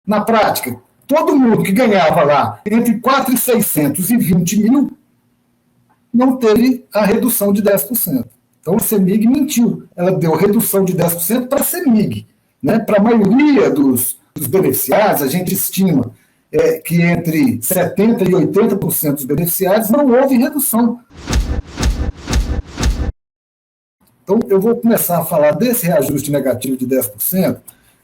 Na prática, todo mundo que ganhava lá entre 4.600 e 20 mil não teve a redução de 10%. Então, a CEMIG mentiu. Ela deu redução de 10% para a CEMIG. Né? Para a maioria dos beneficiários, a gente estima que entre 70% e 80% dos beneficiários não houve redução. Então, eu vou começar a falar desse reajuste negativo de 10%,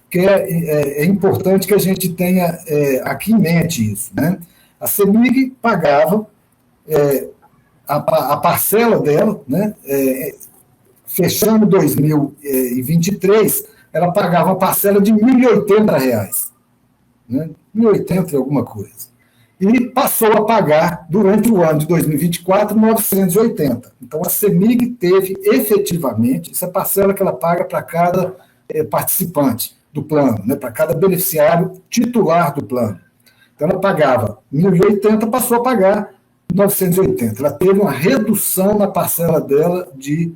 que é importante que a gente tenha aqui em mente isso. Né? A CEMIG pagava a parcela dela, né? Fechando 2023, ela pagava uma parcela de R$ 1.080, né? 1.080 e alguma coisa. E passou a pagar, durante o ano de 2024, 980. Então, a CEMIG teve, efetivamente, essa parcela que ela paga para cada participante do plano, né? Para cada beneficiário titular do plano. Então, ela pagava 1.080, passou a pagar 980. Ela teve uma redução na parcela dela de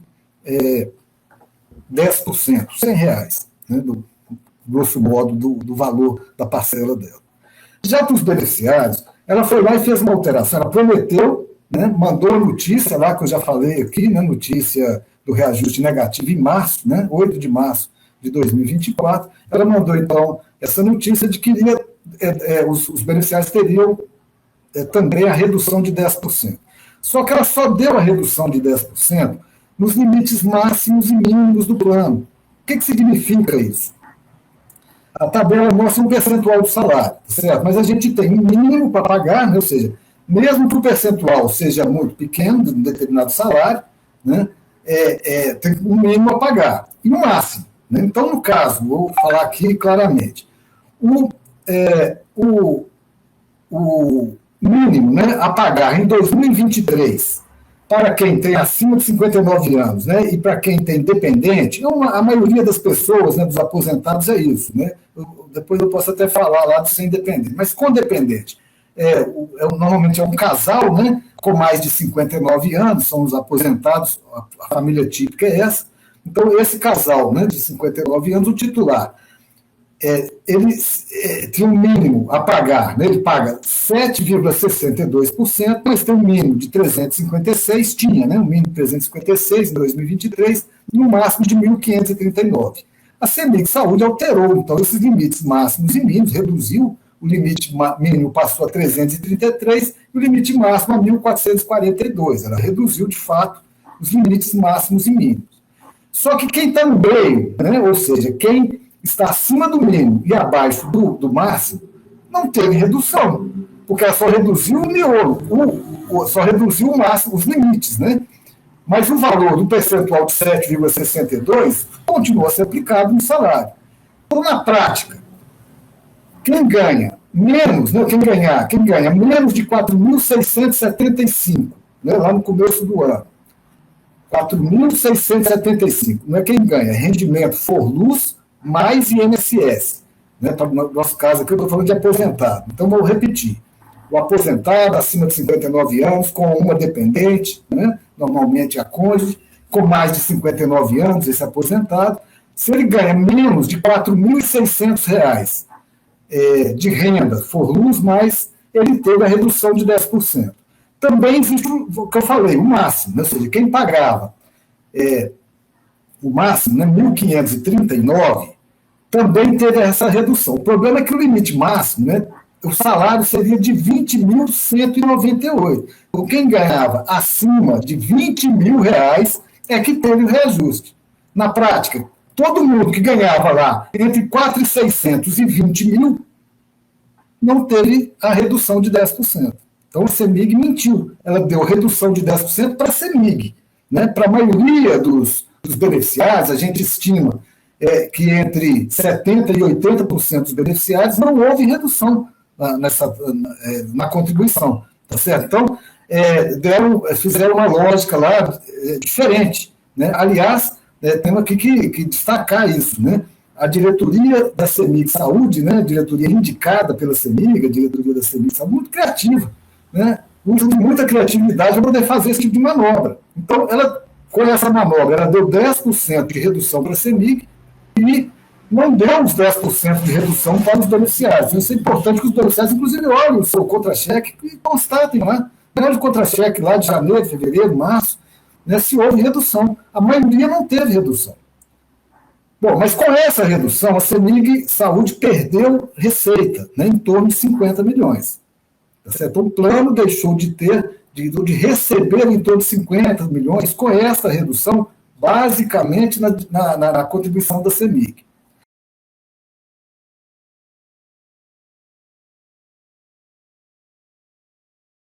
10%, R$ 100, né, grosso modo, do valor da parcela dela. Já para os beneficiários, ela foi lá e fez uma alteração. Ela prometeu, né, mandou a notícia lá, que eu já falei aqui, né, notícia do reajuste negativo em março, né, 8 de março de 2024. Ela mandou, então, essa notícia de que os beneficiários teriam também a redução de 10%. Só que ela só deu a redução de 10% nos limites máximos e mínimos do plano. O que significa isso? A tabela mostra um percentual do salário, certo? Mas a gente tem um mínimo para pagar, né? Ou seja, mesmo que o percentual seja muito pequeno, de um determinado salário, né? Tem um mínimo a pagar, e um máximo. Né? Então, no caso, vou falar aqui claramente, o mínimo, né, a pagar em 2023 para quem tem acima de 59 anos, né, e para quem tem dependente, a maioria das pessoas, né, dos aposentados é isso. Né, depois eu posso até falar lá do sem dependente, mas com dependente, normalmente é um casal, né, com mais de 59 anos, são os aposentados, a família típica é essa. Então, esse casal, né, de 59 anos, o titular, ele tem um mínimo a pagar, né? Ele paga 7,62%, mas tem um mínimo de 356, tinha, né? Um mínimo de 356 em 2023 e um máximo de 1.539. A CEMIG Saúde alterou, então, esses limites máximos e mínimos, reduziu, o limite mínimo passou a 333 e o limite máximo a 1.442. Ela reduziu, de fato, os limites máximos e mínimos. Só que quem está no meio, né? Ou seja, quem está acima do mínimo e abaixo do máximo, não teve redução, porque ela só reduziu o miolo, só reduziu o máximo, os limites, né? Mas o valor do percentual de 7,62 continua a ser aplicado no salário. Então, na prática, quem ganha menos, né, quem ganha menos de 4.675, né, lá no começo do ano, 4.675, não é quem ganha, é rendimento Forluz mais INSS. Né? No nosso caso aqui, eu estou falando de aposentado. Então, vou repetir. O aposentado acima de 59 anos, com uma dependente, né? Normalmente a cônjuge, com mais de 59 anos, esse aposentado, se ele ganha menos de R$ 4.600 de renda, for luz, mais ele teve a redução de 10%. Também existe o que eu falei, o máximo, né? Ou seja, quem pagava o máximo, né, 1.539, também teve essa redução. O problema é que o limite máximo, né, o salário seria de 20.198. Então, quem ganhava acima de 20 mil reais é que teve o reajuste. Na prática, todo mundo que ganhava lá entre 4.600 e 20 mil não teve a redução de 10%. Então, a CEMIG mentiu. Ela deu redução de 10% para a CEMIG. Né? Para a maioria dos beneficiários, a gente estima que entre 70% e 80% dos beneficiários não houve redução na contribuição. Tá certo? Então, fizeram uma lógica lá diferente. Né? Aliás, temos aqui que destacar isso. Né? A diretoria da CEMIG Saúde, né? A diretoria indicada pela CEMIG, a diretoria da CEMIG Saúde, muito criativa. Né? Usa de muita criatividade para poder fazer esse tipo de manobra. Então, com essa manobra, ela deu 10% de redução para a CEMIG e não deu os 10% de redução para os beneficiários. Isso é importante que os beneficiários, inclusive, olhem o seu contra-cheque e constatem lá. O contra-cheque lá de janeiro, fevereiro, março, né, se houve redução. A maioria não teve redução. Bom, mas com essa redução, a CEMIG Saúde perdeu receita, né, em torno de 50 milhões. Tá certo? Então, o plano deixou de ter, de receber em torno de 50 milhões com essa redução, basicamente na contribuição da CEMIG.